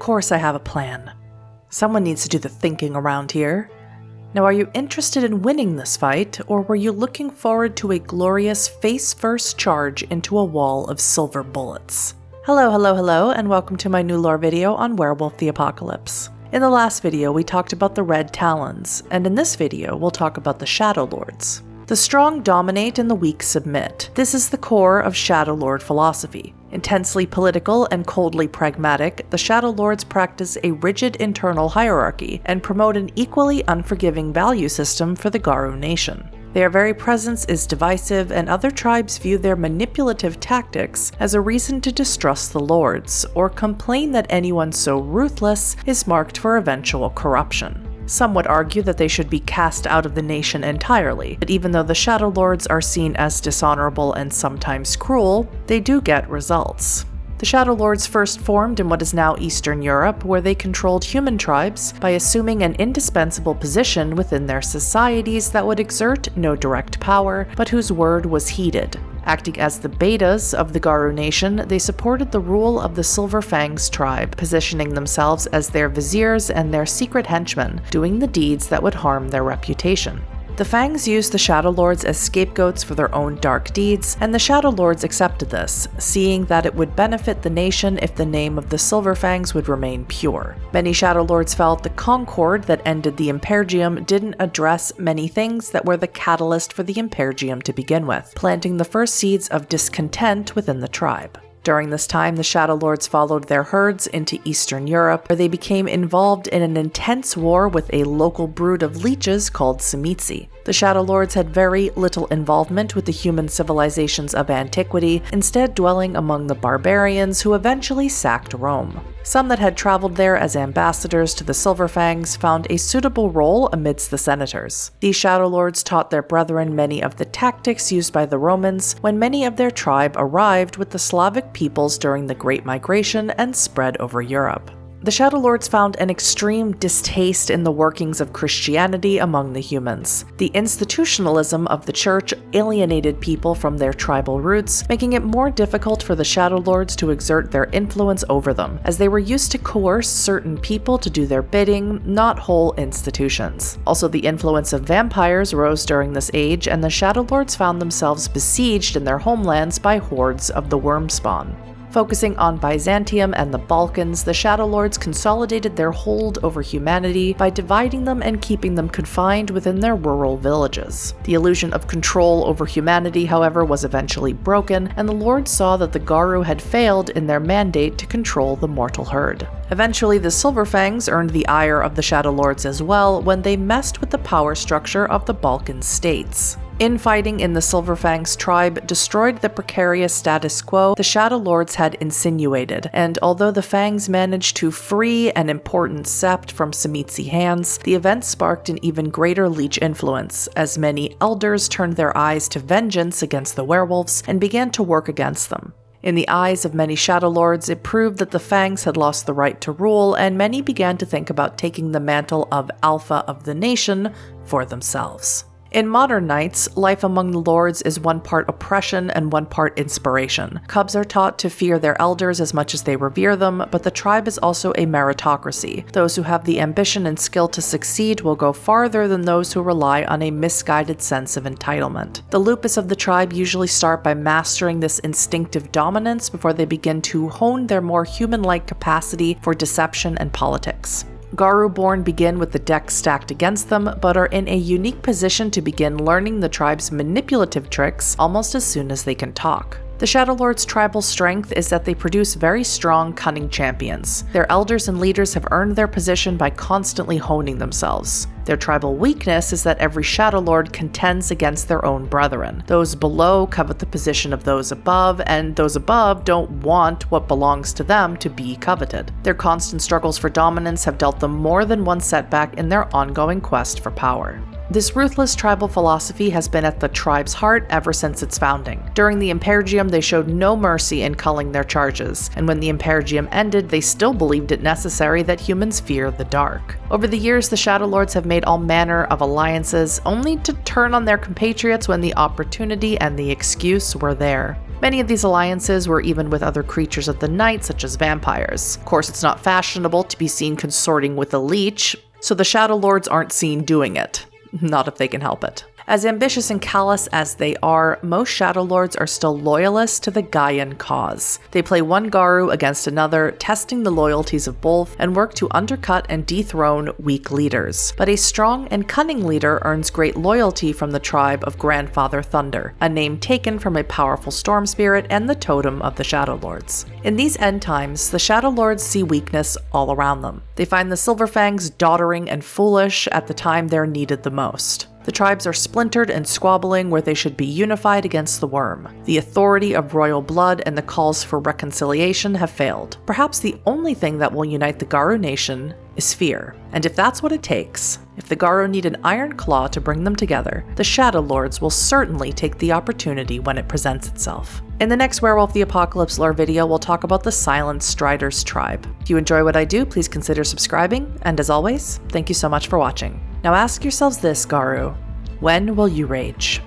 course I have a plan. Someone needs to do the thinking around here. Now, are you interested in winning this fight, or were you looking forward to a glorious face-first charge into a wall of silver bullets? Hello, and welcome to my new lore video on Werewolf the Apocalypse. In the last video, we talked about the Red Talons, and in this video, we'll talk about the Shadow Lords. The strong dominate and the weak submit. This is the core of Shadow Lord philosophy. Intensely political and coldly pragmatic, the Shadow Lords practice a rigid internal hierarchy and promote an equally unforgiving value system for the Garou nation. Their very presence is divisive, and other tribes view their manipulative tactics as a reason to distrust the Lords, or complain that anyone so ruthless is marked for eventual corruption. Some would argue that they should be cast out of the nation entirely, but even though the Shadow Lords are seen as dishonorable and sometimes cruel, they do get results. The Shadow Lords first formed in what is now Eastern Europe, where they controlled human tribes by assuming an indispensable position within their societies that would exert no direct power, but whose word was heeded. Acting as the betas of the Garou nation, they supported the rule of the Silver Fangs tribe, positioning themselves as their viziers and their secret henchmen, doing the deeds that would harm their reputation. The Fangs used the Shadow Lords as scapegoats for their own dark deeds, and the Shadow Lords accepted this, seeing that it would benefit the nation if the name of the Silver Fangs would remain pure. Many Shadow Lords felt the Concord that ended the Impergium didn't address many things that were the catalyst for the Impergium to begin with, planting the first seeds of discontent within the tribe. During this time, the Shadow Lords followed their herds into Eastern Europe, where they became involved in an intense war with a local brood of leeches called Tzimisce. The Shadow Lords had very little involvement with the human civilizations of antiquity, instead dwelling among the barbarians who eventually sacked Rome. Some that had traveled there as ambassadors to the Silver Fangs found a suitable role amidst the senators. These Shadow Lords taught their brethren many of the tactics used by the Romans when many of their tribe arrived with the Slavic peoples during the Great Migration and spread over Europe. The Shadow Lords found an extreme distaste in the workings of Christianity among the humans. The institutionalism of the church alienated people from their tribal roots, making it more difficult for the Shadow Lords to exert their influence over them, as they were used to coerce certain people to do their bidding, not whole institutions. Also, the influence of vampires rose during this age, and the Shadow Lords found themselves besieged in their homelands by hordes of the worm spawn. Focusing on Byzantium and the Balkans, the Shadow Lords consolidated their hold over humanity by dividing them and keeping them confined within their rural villages. The illusion of control over humanity, however, was eventually broken, and the Lords saw that the Garou had failed in their mandate to control the mortal herd. Eventually, the Silver Fangs earned the ire of the Shadow Lords as well when they messed with the power structure of the Balkan states. Infighting in the Silver Fangs tribe destroyed the precarious status quo the Shadow Lords had insinuated, and although the Fangs managed to free an important sept from Tzimisce hands, the event sparked an even greater leech influence, as many elders turned their eyes to vengeance against the werewolves and began to work against them. In the eyes of many Shadow Lords, it proved that the Fangs had lost the right to rule, and many began to think about taking the mantle of Alpha of the nation for themselves. In modern nights, life among the Lords is one part oppression and one part inspiration. Cubs are taught to fear their elders as much as they revere them, but the tribe is also a meritocracy. Those who have the ambition and skill to succeed will go farther than those who rely on a misguided sense of entitlement. The lupus of the tribe usually start by mastering this instinctive dominance before they begin to hone their more human-like capacity for deception and politics. Garou-born begin with the deck stacked against them, but are in a unique position to begin learning the tribe's manipulative tricks almost as soon as they can talk. The Shadow Lords' tribal strength is that they produce very strong, cunning champions. Their elders and leaders have earned their position by constantly honing themselves. Their tribal weakness is that every Shadow Lord contends against their own brethren. Those below covet the position of those above, and those above don't want what belongs to them to be coveted. Their constant struggles for dominance have dealt them more than one setback in their ongoing quest for power. This ruthless tribal philosophy has been at the tribe's heart ever since its founding. During the Impergium, they showed no mercy in culling their charges, and when the Impergium ended, they still believed it necessary that humans fear the dark. Over the years, the Shadow Lords have made all manner of alliances, only to turn on their compatriots when the opportunity and the excuse were there. Many of these alliances were even with other creatures of the night, such as vampires. Of course, it's not fashionable to be seen consorting with a leech, so the Shadow Lords aren't seen doing it. Not if they can help it. As ambitious and callous as they are, most Shadow Lords are still loyalists to the Gaian cause. They play one Garou against another, testing the loyalties of both, and work to undercut and dethrone weak leaders. But a strong and cunning leader earns great loyalty from the tribe of Grandfather Thunder, a name taken from a powerful storm spirit and the totem of the Shadow Lords. In these end times, the Shadow Lords see weakness all around them. They find the Silverfangs doddering and foolish at the time they're needed the most. The tribes are splintered and squabbling where they should be unified against the worm. The authority of royal blood and the calls for reconciliation have failed. Perhaps the only thing that will unite the Garou nation is fear. And if that's what it takes, if the Garou need an iron claw to bring them together, the Shadow Lords will certainly take the opportunity when it presents itself. In the next Werewolf the Apocalypse lore video, we'll talk about the Silent Striders tribe. If you enjoy what I do, please consider subscribing, and as always, thank you so much for watching. Now ask yourselves this, Garou: when will you rage?